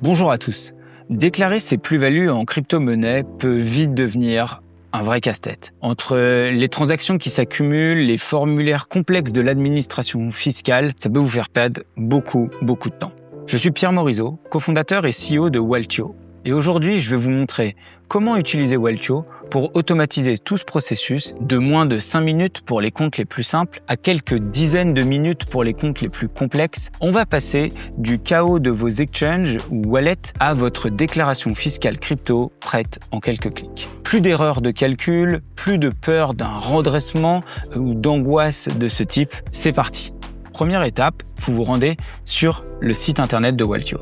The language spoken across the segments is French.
Bonjour à tous. Déclarer ses plus-values en crypto-monnaie peut vite devenir un vrai casse-tête. Entre les transactions qui s'accumulent, les formulaires complexes de l'administration fiscale, ça peut vous faire perdre beaucoup de temps. Je suis Pierre Morisot, cofondateur et CEO de Waltio. Et aujourd'hui, je vais vous montrer comment utiliser Waltio pour automatiser tout ce processus de moins de 5 minutes pour les comptes les plus simples à quelques dizaines de minutes pour les comptes les plus complexes. On va passer du chaos de vos exchanges ou wallets à votre déclaration fiscale crypto prête en quelques clics. Plus d'erreurs de calcul, plus de peur d'un redressement ou d'angoisse de ce type. C'est parti. Première étape, vous vous rendez sur le site internet de Waltio.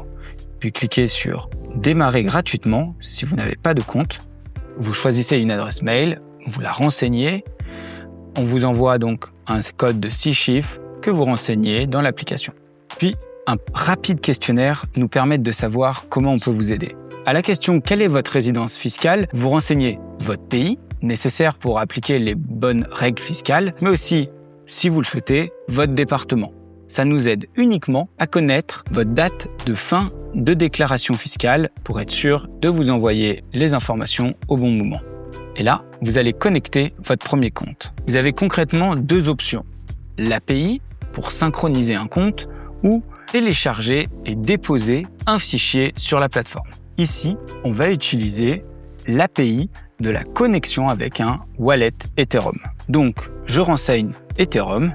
Puis cliquez sur Démarrer gratuitement si vous n'avez pas de compte. Vous choisissez une adresse mail, vous la renseignez. On vous envoie donc un code de 6 chiffres que vous renseignez dans l'application. Puis, un rapide questionnaire nous permet de savoir comment on peut vous aider. À la question « Quelle est votre résidence fiscale ?», vous renseignez votre pays, nécessaire pour appliquer les bonnes règles fiscales, mais aussi, si vous le souhaitez, votre département. Ça nous aide uniquement à connaître votre date de fin de déclaration fiscale pour être sûr de vous envoyer les informations au bon moment. Et là, vous allez connecter votre premier compte. Vous avez concrètement deux options. L'API pour synchroniser un compte ou télécharger et déposer un fichier sur la plateforme. Ici, on va utiliser l'API de la connexion avec un wallet Ethereum. Donc, je renseigne Ethereum,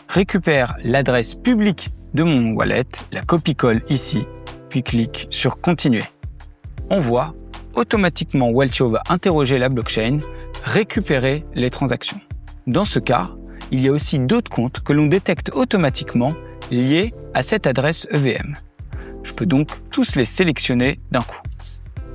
récupère l'adresse publique de mon wallet, la copie-colle ici, puis clique sur Continuer. On voit automatiquement Waltio va interroger la blockchain, récupérer les transactions. Dans ce cas, il y a aussi d'autres comptes que l'on détecte automatiquement liés à cette adresse EVM. Je peux donc tous les sélectionner d'un coup.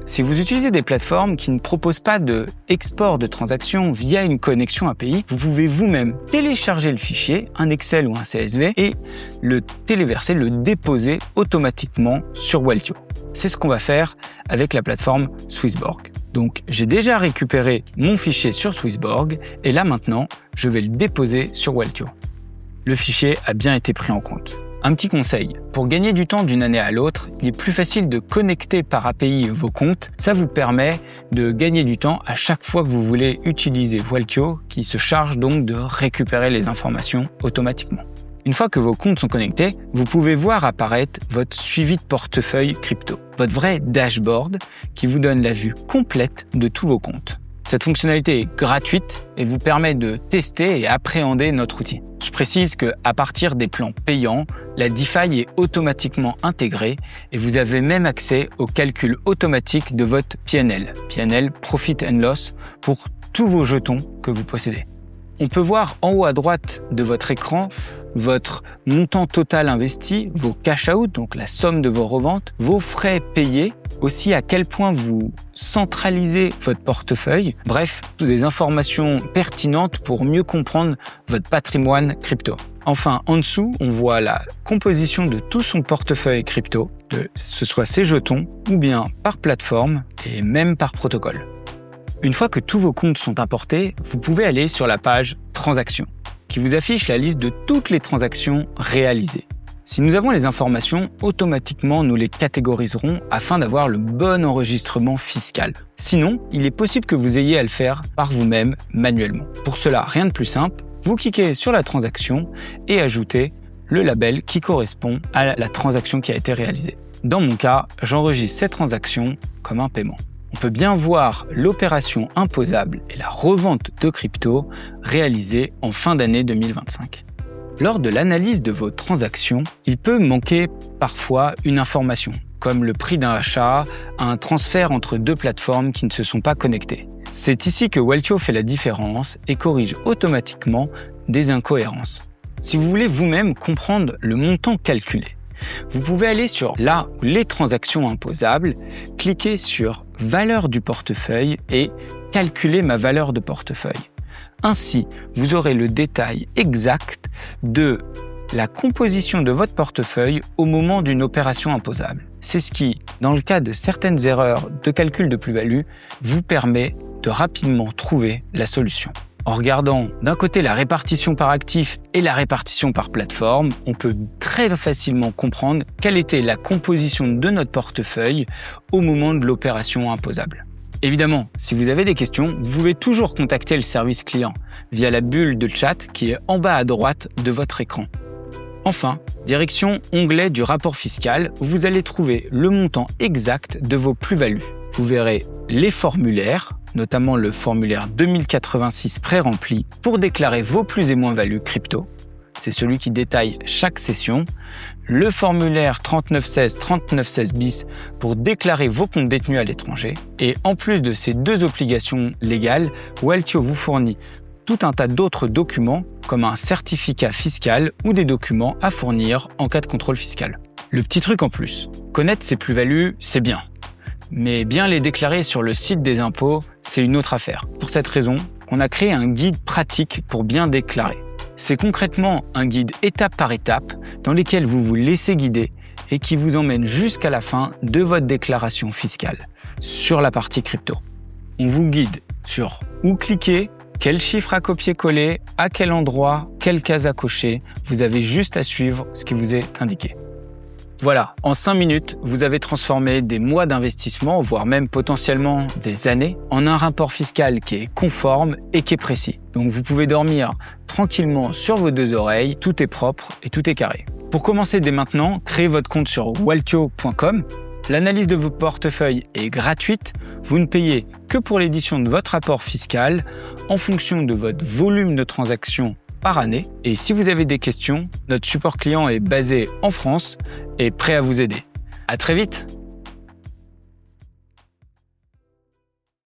Si vous utilisez des plateformes qui ne proposent pas de export de transactions via une connexion API, vous pouvez vous-même télécharger le fichier, un Excel ou un CSV, et le téléverser, le déposer automatiquement sur Waltio. C'est ce qu'on va faire avec la plateforme Swissborg. Donc, j'ai déjà récupéré mon fichier sur Swissborg, et là maintenant, je vais le déposer sur Waltio. Le fichier a bien été pris en compte. Un petit conseil, pour gagner du temps d'une année à l'autre, il est plus facile de connecter par API vos comptes. Ça vous permet de gagner du temps à chaque fois que vous voulez utiliser Waltio, qui se charge donc de récupérer les informations automatiquement. Une fois que vos comptes sont connectés, vous pouvez voir apparaître votre suivi de portefeuille crypto, votre vrai dashboard qui vous donne la vue complète de tous vos comptes. Cette fonctionnalité est gratuite et vous permet de tester et appréhender notre outil. Je précise qu'à partir des plans payants, la DeFi est automatiquement intégrée et vous avez même accès au calcul automatique de votre PNL, Profit and Loss, pour tous vos jetons que vous possédez. On peut voir en haut à droite de votre écran votre montant total investi, vos cash out, donc la somme de vos reventes, vos frais payés, aussi à quel point vous centralisez votre portefeuille. Bref, toutes des informations pertinentes pour mieux comprendre votre patrimoine crypto. Enfin, en dessous, on voit la composition de tout son portefeuille crypto, que ce soit ses jetons ou bien par plateforme et même par protocole. Une fois que tous vos comptes sont importés, vous pouvez aller sur la page Transactions, qui vous affiche la liste de toutes les transactions réalisées. Si nous avons les informations, automatiquement nous les catégoriserons afin d'avoir le bon enregistrement fiscal. Sinon, il est possible que vous ayez à le faire par vous-même manuellement. Pour cela, rien de plus simple, vous cliquez sur la transaction et ajoutez le label qui correspond à la transaction qui a été réalisée. Dans mon cas, j'enregistre cette transaction comme un paiement. On peut bien voir l'opération imposable et la revente de crypto réalisée en fin d'année 2025. Lors de l'analyse de vos transactions, il peut manquer parfois une information, comme le prix d'un achat, un transfert entre deux plateformes qui ne se sont pas connectées. C'est ici que Waltio fait la différence et corrige automatiquement des incohérences. Si vous voulez vous-même comprendre le montant calculé, vous pouvez aller sur là où les transactions imposables, cliquer sur valeur du portefeuille et calculer ma valeur de portefeuille. Ainsi, vous aurez le détail exact de la composition de votre portefeuille au moment d'une opération imposable. C'est ce qui, dans le cas de certaines erreurs de calcul de plus-value, vous permet de rapidement trouver la solution. En regardant d'un côté la répartition par actif et la répartition par plateforme, on peut très facilement comprendre quelle était la composition de notre portefeuille au moment de l'opération imposable. Évidemment, si vous avez des questions, vous pouvez toujours contacter le service client via la bulle de chat qui est en bas à droite de votre écran. Enfin, direction onglet du rapport fiscal, où vous allez trouver le montant exact de vos plus-values. Vous verrez les formulaires, notamment le formulaire 2086 pré-rempli pour déclarer vos plus et moins-values crypto. C'est celui qui détaille chaque session. Le formulaire 3916 bis pour déclarer vos comptes détenus à l'étranger. Et en plus de ces deux obligations légales, Waltio vous fournit tout un tas d'autres documents comme un certificat fiscal ou des documents à fournir en cas de contrôle fiscal. Le petit truc en plus, connaître ses plus-values, c'est bien. Mais bien les déclarer sur le site des impôts, c'est une autre affaire. Pour cette raison, on a créé un guide pratique pour bien déclarer. C'est concrètement un guide étape par étape dans lequel vous vous laissez guider et qui vous emmène jusqu'à la fin de votre déclaration fiscale sur la partie crypto. On vous guide sur où cliquer, quel chiffre à copier-coller, à quel endroit, quelle case à cocher. Vous avez juste à suivre ce qui vous est indiqué. Voilà, en 5 minutes, vous avez transformé des mois d'investissement, voire même potentiellement des années, en un rapport fiscal qui est conforme et qui est précis. Donc vous pouvez dormir tranquillement sur vos deux oreilles, tout est propre et tout est carré. Pour commencer dès maintenant, créez votre compte sur waltio.com. L'analyse de vos portefeuilles est gratuite, vous ne payez que pour l'édition de votre rapport fiscal en fonction de votre volume de transactions par année. Et si vous avez des questions, notre support client est basé en France et prêt à vous aider. À très vite!